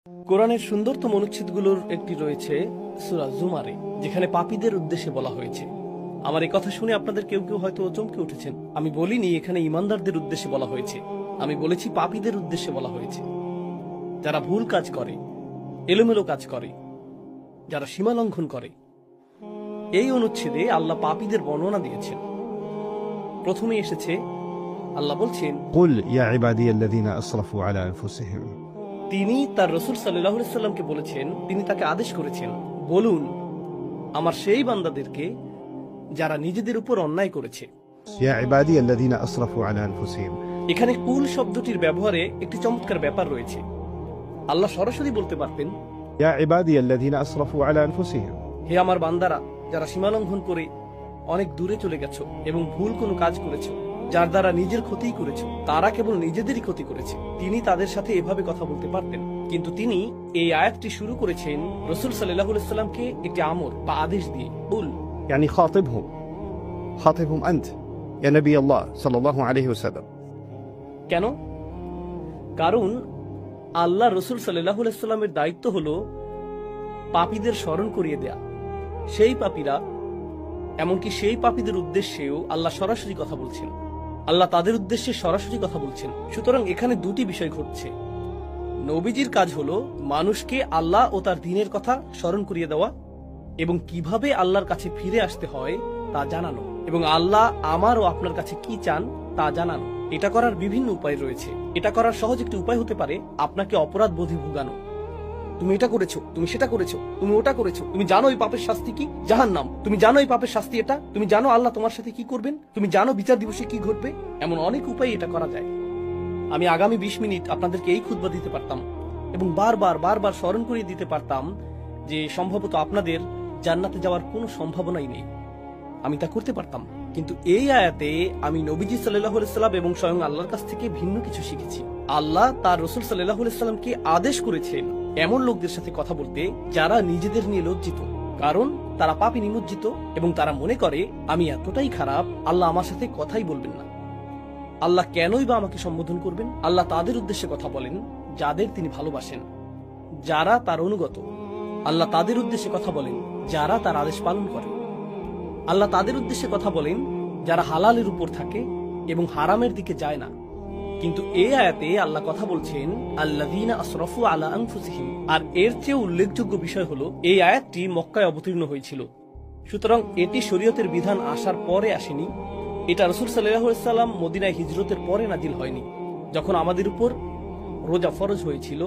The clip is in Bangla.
কোরআনের সুন্দরতম অনুচ্ছেদগুলোর একটি রয়েছে সূরা জুমারে, যেখানে পাপীদের উদ্দেশ্যে বলা হয়েছে। আমার এই কথা শুনে আপনাদের কেউ কেউ হয়তো চমকে উঠেছেন। আমি বলিনি এখানে ইমানদারদের উদ্দেশ্যে বলা হয়েছে, আমি বলেছি পাপীদের উদ্দেশ্যে বলা হয়েছে। যারা ভুল কাজ করে, এলোমেলো কাজ করে, যারা সীমা লঙ্ঘন করে। এই অনুচ্ছেদে আল্লাহ পাপীদের বর্ণনা দিয়েছেন। প্রথমে এসেছে আল্লাহ বলছেন, قل يا عبادي الذين أسرفوا على أنفسهم। তিনি তার রাসূল সাল্লাল্লাহু আলাইহি সাল্লামকে বলেছেন, তিনি তাকে আদেশ করেছেন, বলুন আমার সেই বান্দাদেরকে যারা নিজেদের উপর অন্যায় করেছে। يا عبادي الذين أسرفوا على أنفسهم। এখানে কুল শব্দটির ব্যবহারে একটি চমৎকার ব্যাপার রয়েছে। আল্লাহ সরাসরি বলতে পারতেন, يا عبادي الذين أسرفوا على أنفسهم। হে আমার বান্দারা যারা সীমালঙ্ঘন করে অনেক দূরে চলে গেছো এবং ভুল কোনো কাজ করেছো, যার দ্বারা নিজের ক্ষতিই করেছো, তারা কেবল নিজেদেরই ক্ষতি করেছে। তিনি তাদের সাথে এভাবে কথা বলতে পারতেন, কিন্তু তিনি এই আয়াতটি শুরু করেছেন রাসূল সাল্লাল্লাহু আলাইহি সাল্লামকে একটি আমর বা আদেশ দিয়ে। কুল يعني خاطبهم أنت يا نبي الله صلى الله عليه وسلم। কেন? কারণ আল্লাহ রাসূল সাল্লাল্লাহু আলাইহি সাল্লামের দায়িত্ব হলো পাপীদের স্মরণ করিয়ে দেয়া। সেই পাপীরা, এমনকি সেই পাপীদের উদ্দেশ্যেও আল্লাহ সরাসরি কথা বলছেন। আল্লাহ তাদের উদ্দেশ্যে সরাসরি কথা বলছেন। সুতরাং এখানে দুটি বিষয় ঘটছে। নবীজির কাজ হলো মানুষকে আল্লাহ ও তার দ্বীনের কথা স্মরণ করিয়ে দেওয়া এবং কিভাবে আল্লাহর কাছে ফিরে আসতে হয় তা জানানো, এবং আল্লাহ আমার ও আপনার কাছে কি চান তা জানানো। এটা করার বিভিন্ন উপায় রয়েছে। এটা করার সহজ একটি উপায় হতে পারে আপনাকে অপরাধ বোধে ভোগানো। তুমি এটা করেছো, তুমি সেটা করেছো, তুমি ওটা করেছো, তুমি জানো এই পাপের শাস্তি কি? জাহান্নাম। তুমি জানো এই পাপের শাস্তি এটা, তুমি জানো আল্লাহ তোমার সাথে কি করবেন, তুমি জানো বিচার দিবসে কি ঘটবে। এমন অনেক উপায় এটা করা যায়। আমি আগামী 20 মিনিট আপনাদেরকে এই খুতবা দিতে পারতাম এবং বারবার স্মরণ করিয়ে দিতে পারতাম যে সম্ভবত আপনাদের জান্নাতে যাওয়ার কোনো সম্ভাবনাই নেই। আমি তা করতে পারতাম, কিন্তু এই আয়াতে আমি নবীজি সাল্লাল্লাহু আলাইহি সাল্লাম এবং স্বয়ং আল্লাহর কাছ থেকে ভিন্ন কিছু শিখেছি। আল্লাহ তার রাসূল সাল্লাল্লাহু আলাইহি সাল্লামকে আদেশ করেছেন এমন লোকদের সাথে কথা বলতে যারা নিজেদের নিয়ে লজ্জিত, কারণ তারা পাপে নিমজ্জিত এবং তারা মনে করে আমি এতটাই খারাপ, আল্লাহ আমার সাথে কথাই বলবেন না। আল্লাহ কেনই বা আমাকে সম্বোধন করবেন? আল্লাহ তাদের উদ্দেশ্যে কথা বলেন যাদের তিনি ভালোবাসেন, যারা তার অনুগত। আল্লাহ তাদের উদ্দেশ্যে কথা বলেন যারা তার আদেশ পালন করে। আল্লাহ তাদের উদ্দেশ্যে কথা বলেন যারা হালালের উপর থাকে এবং হারামের দিকে যায় না। কিন্তু এই আয়াতে আল্লাহ কথা বলছেন আল্লাযীনা আসরাফু আলা আনফুসিহিম। আর এর চেয়ে উল্লেখযোগ্য বিষয় হলো এই আয়াতটি মক্কায় অবতীর্ণ হয়েছিল। সুতরাং এটি শরীয়তের বিধান আসার পরে আসেনি। এটা রাসূল সাল্লাল্লাহু আলাইহি সাল্লাম মদিনায় হিজরতের পরে নাজিল হয়নি, যখন আমাদের উপর রোজা ফরজ হয়েছিল।